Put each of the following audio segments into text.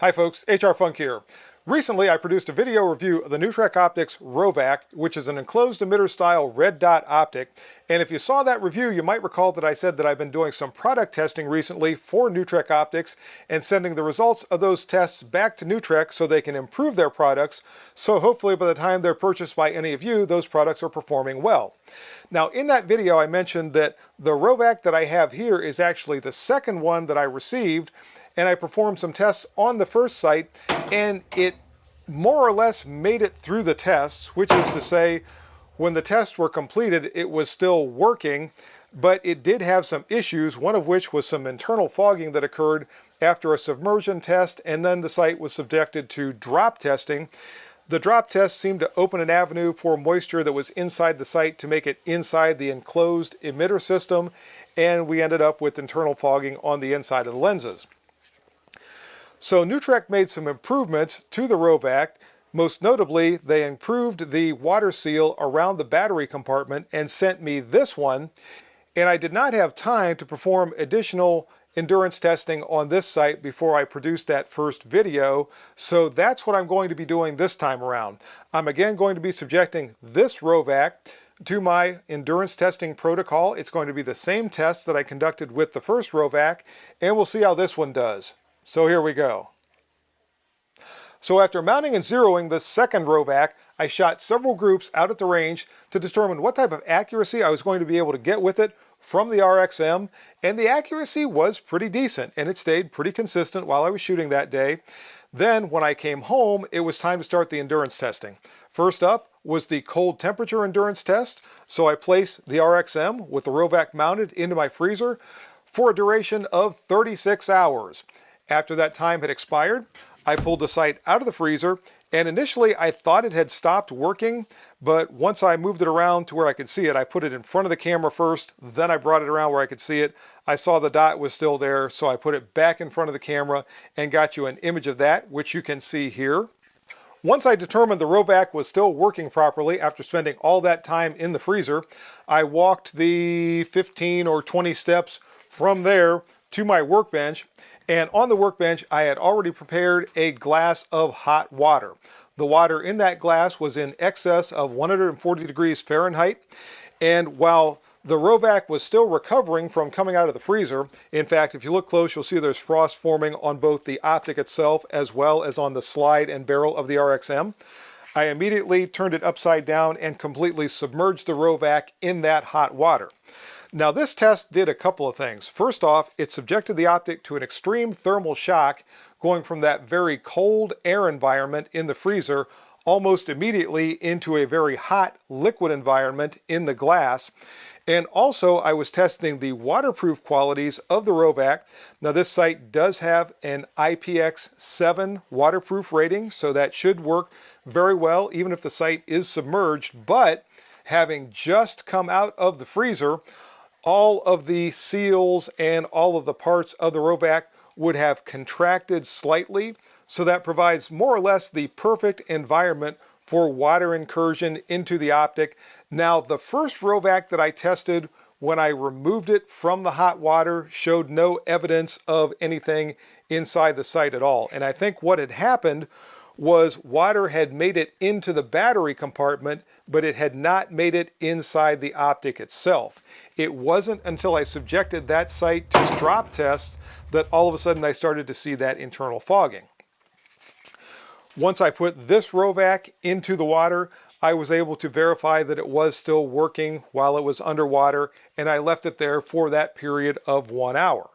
Hi folks, HR Funk here. Recently I produced a video review of the Nutrek Optics ROVAC, which is an enclosed emitter style red dot optic. And if you saw that review, you might recall that I said that I've been doing some product testing recently for Nutrek Optics and sending the results of those tests back to Nutrek so they can improve their products. So hopefully by the time they're purchased by any of you, those products are performing well. Now in that video I mentioned that the ROVAC that I have here is actually the second one that I received, and I performed some tests on the first site, and it more or less made it through the tests, which is to say, when the tests were completed, it was still working, but it did have some issues, one of which was some internal fogging that occurred after a submersion test, and then the site was subjected to drop testing. The drop test seemed to open an avenue for moisture that was inside the site to make it inside the enclosed emitter system, and we ended up with internal fogging on the inside of the lenses. So Nutrek made some improvements to the ROVAC. Most notably, they improved the water seal around the battery compartment and sent me this one. And I did not have time to perform additional endurance testing on this site before I produced that first video. So that's what I'm going to be doing this time around. I'm again going to be subjecting this ROVAC to my endurance testing protocol. It's going to be the same test that I conducted with the first ROVAC, and we'll see how this one does. So here we go. So after mounting and zeroing the second ROVAC, I shot several groups out at the range to determine what type of accuracy I was going to be able to get with it from the RXM, and the accuracy was pretty decent, and it stayed pretty consistent while I was shooting that day. Then when I came home, it was time to start the endurance testing. First up was the cold temperature endurance test, so I placed the RXM with the ROVAC mounted into my freezer for a duration of 36 hours. After that time had expired, I pulled the sight out of the freezer, and initially I thought it had stopped working, but once I moved it around to where I could see it, I put it in front of the camera first, then I brought it around where I could see it. I saw the dot was still there, so I put it back in front of the camera and got you an image of that, which you can see here. Once I determined the ROVAC was still working properly after spending all that time in the freezer, I walked the 15 or 20 steps from there to my workbench, and on the workbench I had already prepared a glass of hot water. The water in that glass was in excess of 140 degrees Fahrenheit, and while the ROVAC was still recovering from coming out of the freezer, in fact if you look close you'll see there's frost forming on both the optic itself as well as on the slide and barrel of the RXM, I immediately turned it upside down and completely submerged the ROVAC in that hot water. Now this test did a couple of things. First off, it subjected the optic to an extreme thermal shock, going from that very cold air environment in the freezer almost immediately into a very hot liquid environment in the glass. And also I was testing the waterproof qualities of the ROVAC. Now this site does have an IPX7 waterproof rating, so that should work very well even if the site is submerged, but having just come out of the freezer, all of the seals and all of the parts of the ROVAC would have contracted slightly, so that provides more or less the perfect environment for water incursion into the optic. Now the first ROVAC that I tested, when I removed it from the hot water, showed no evidence of anything inside the site at all. And I think what had happened was water had made it into the battery compartment, but it had not made it inside the optic itself. It wasn't until I subjected that site to drop tests that all of a sudden I started to see that internal fogging. Once I put this ROVAC into the water, I was able to verify that it was still working while it was underwater, and I left it there for that period of 1 hour.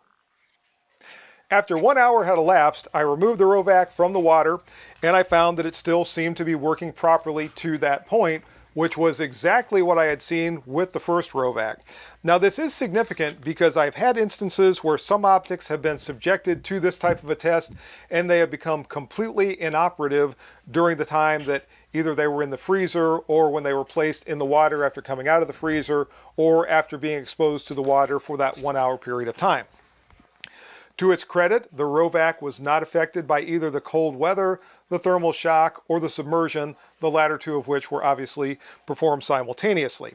After 1 hour had elapsed, I removed the ROVAC from the water, and I found that it still seemed to be working properly to that point, which was exactly what I had seen with the first ROVAC. Now this is significant because I've had instances where some optics have been subjected to this type of a test and they have become completely inoperative during the time that either they were in the freezer or when they were placed in the water after coming out of the freezer or after being exposed to the water for that 1 hour period of time. To its credit, the ROVAC was not affected by either the cold weather, the thermal shock, or the submersion, the latter two of which were obviously performed simultaneously.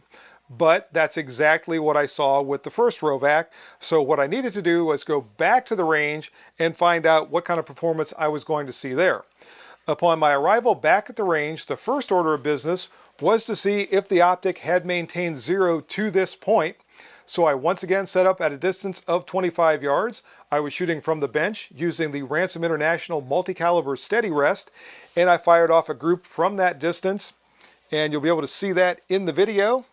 but that's exactly what I saw with the first ROVAC. So what I needed to do was go back to the range and find out what kind of performance I was going to see there. Upon my arrival back at the range, the first order of business was to see if the optic had maintained zero to this point. So I once again set up at a distance of 25 yards. I was shooting from the bench using the Ransom International multi-caliber steady rest, and I fired off a group from that distance, and you'll be able to see that in the video.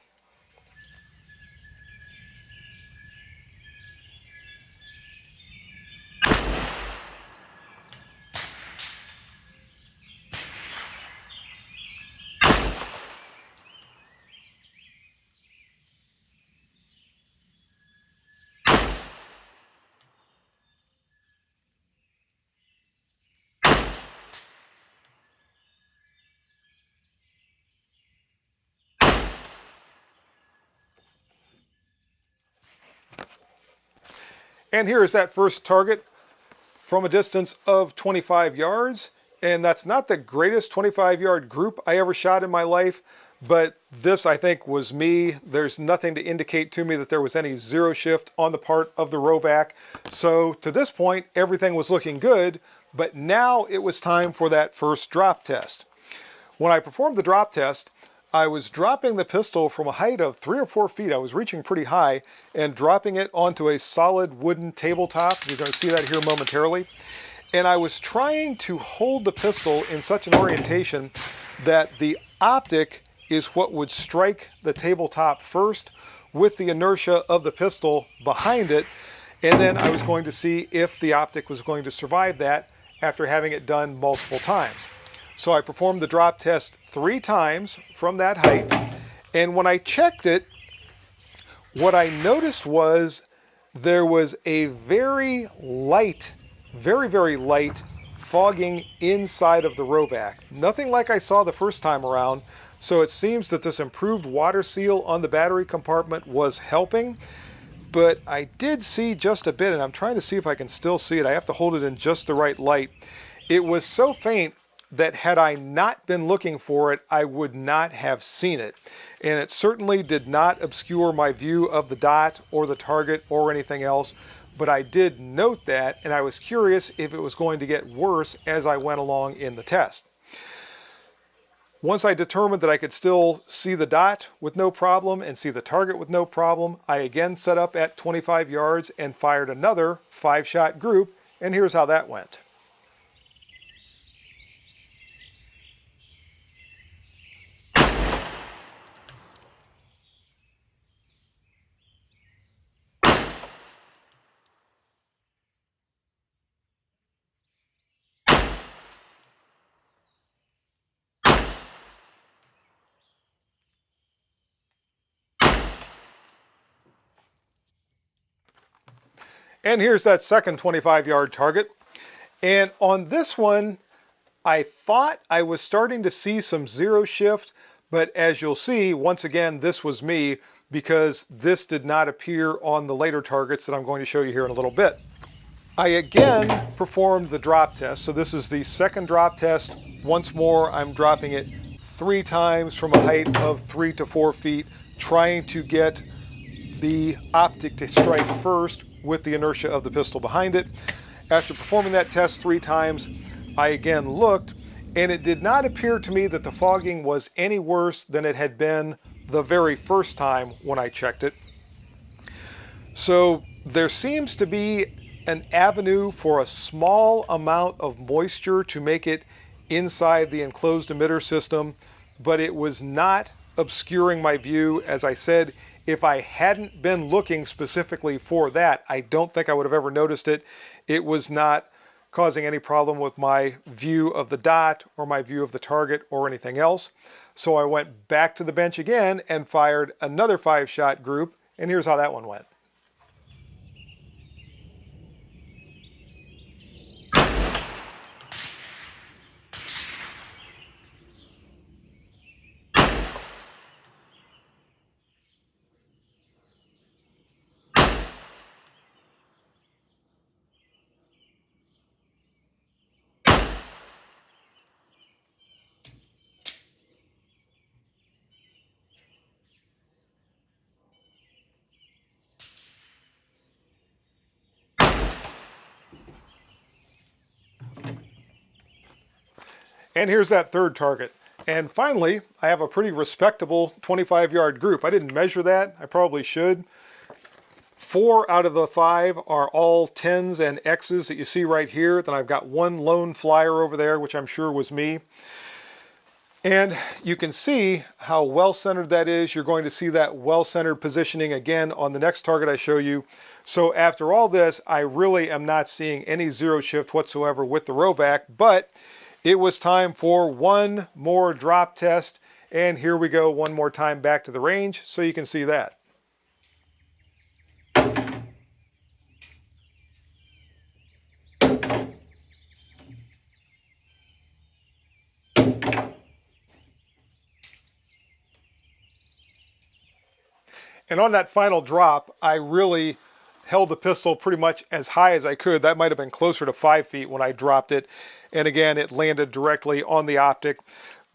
And here is that first target from a distance of 25 yards. And that's not the greatest 25-yard group I ever shot in my life, but this, I think, was me. There's nothing to indicate to me that there was any zero shift on the part of the ROVAC. So to this point, everything was looking good, but now it was time for that first drop test. When I performed the drop test, I was dropping the pistol from a height of 3 or 4 feet. I was reaching pretty high and dropping it onto a solid wooden tabletop. You're going to see that here momentarily. And I was trying to hold the pistol in such an orientation that the optic is what would strike the tabletop first, with the inertia of the pistol behind it. And then I was going to see if the optic was going to survive that after having it done multiple times. So I performed the drop test 3 times from that height, and when I checked it, what I noticed was there was a very light, very light fogging inside of the ROVAC. Nothing like I saw the first time around, so it seems that this improved water seal on the battery compartment was helping, but I did see just a bit, and I'm trying to see if I can still see it. I have to hold it in just the right light. It was so faint that had I not been looking for it, I would not have seen it. And it certainly did not obscure my view of the dot or the target or anything else, but I did note that, and I was curious if it was going to get worse as I went along in the test. Once I determined that I could still see the dot with no problem and see the target with no problem, I again set up at 25 yards and fired another 5-shot group, and here's how that went. And here's that second 25-yard target. And on this one, I thought I was starting to see some zero shift, but as you'll see, once again, this was me, because this did not appear on the later targets that I'm going to show you here in a little bit. I again performed the drop test. So this is the second drop test. Once more, I'm dropping it 3 times from a height of 3 to 4 feet, trying to get the optic to strike first with the inertia of the pistol behind it. After performing that test 3 times, I again looked, and it did not appear to me that the fogging was any worse than it had been the very first time when I checked it. So there seems to be an avenue for a small amount of moisture to make it inside the enclosed emitter system, but it was not obscuring my view. As I said, if I hadn't been looking specifically for that, I don't think I would have ever noticed it. It was not causing any problem with my view of the dot or my view of the target or anything else. So I went back to the bench again and fired another 5-shot group, and here's how that one went. And here's that third target. And finally, I have a pretty respectable 25-yard group. I didn't measure that. I probably should. 4 out of the 5 are all 10s and X's that you see right here. Then I've got one lone flyer over there, which I'm sure was me. And you can see how well-centered that is. You're going to see that well-centered positioning again on the next target I show you. So after all this, I really am not seeing any zero shift whatsoever with the ROVAC, but it was time for one more drop test. And here we go one more time back to the range so you can see that. And on that final drop, I really held the pistol pretty much as high as I could. That might have been closer to 5 feet when I dropped it. And again, it landed directly on the optic.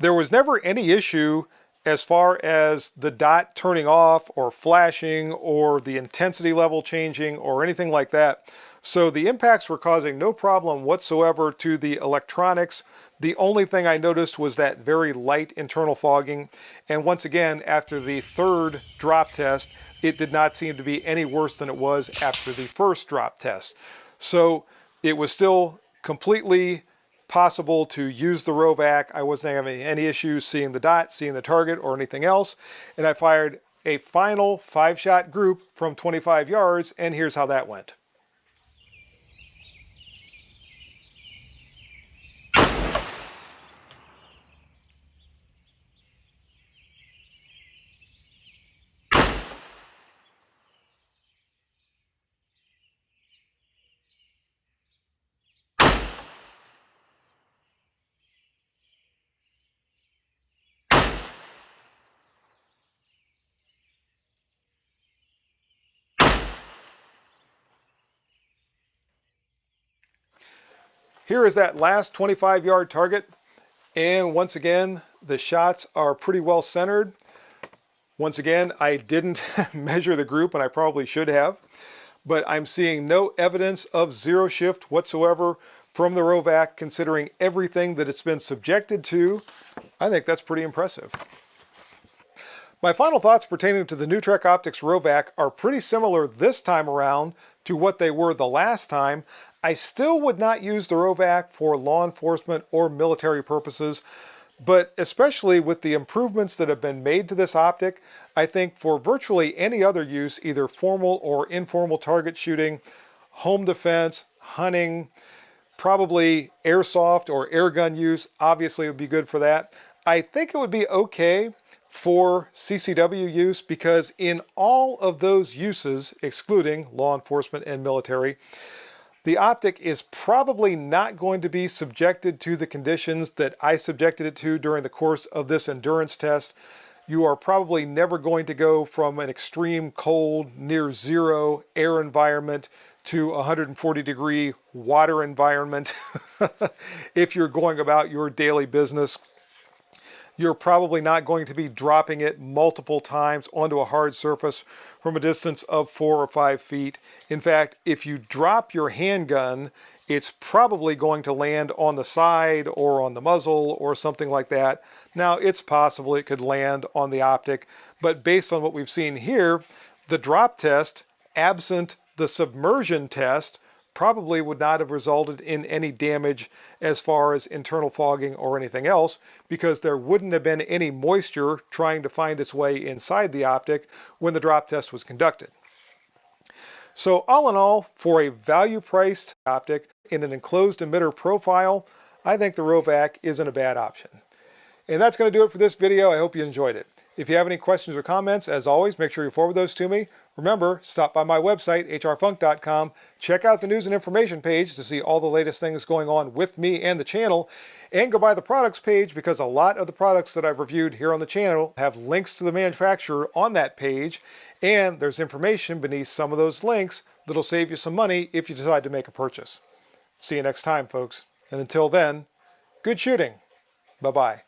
There was never any issue as far as the dot turning off or flashing or the intensity level changing or anything like that. So the impacts were causing no problem whatsoever to the electronics. The only thing I noticed was that very light internal fogging. And once again, after the third drop test, it did not seem to be any worse than it was after the first drop test. So it was still completely possible to use the ROVAC. I wasn't having any issues seeing the dot, seeing the target, or anything else. And I fired a final 5-shot group from 25 yards, and here's how that went. Here is that last 25-yard target, and once again the shots are pretty well centered. Once again, I didn't measure the group, and I probably should have, but I'm seeing no evidence of zero shift whatsoever from the ROVAC, considering everything that it's been subjected to. I think that's pretty impressive. My final thoughts pertaining to the Nutrek Optics ROVAC are pretty similar this time around to what they were the last time. I still would not use the ROVAC for law enforcement or military purposes, but especially with the improvements that have been made to this optic, I think for virtually any other use, either formal or informal target shooting, home defense, hunting, probably airsoft or airgun use, obviously it would be good for that. I think it would be okay for CCW use because in all of those uses, excluding law enforcement and military, the optic is probably not going to be subjected to the conditions that I subjected it to during the course of this endurance test. You are probably never going to go from an extreme cold, near zero air environment to 140-degree water environment if you're going about your daily business. You're probably not going to be dropping it multiple times onto a hard surface from a distance of 4 or 5 feet. In fact, if you drop your handgun, it's probably going to land on the side or on the muzzle or something like that. Now, it's possible it could land on the optic, but based on what we've seen here, the drop test, absent the submersion test, probably would not have resulted in any damage as far as internal fogging or anything else, because there wouldn't have been any moisture trying to find its way inside the optic when the drop test was conducted. So all in all, for a value-priced optic in an enclosed emitter profile, I think the ROVAC isn't a bad option. And that's going to do it for this video. I hope you enjoyed it. If you have any questions or comments, as always, make sure you forward those to me. Remember, stop by my website, hrfunk.com. Check out the news and information page to see all the latest things going on with me and the channel. And go by the products page because a lot of the products that I've reviewed here on the channel have links to the manufacturer on that page. And there's information beneath some of those links that'll save you some money if you decide to make a purchase. See you next time, folks. And until then, good shooting. Bye-bye.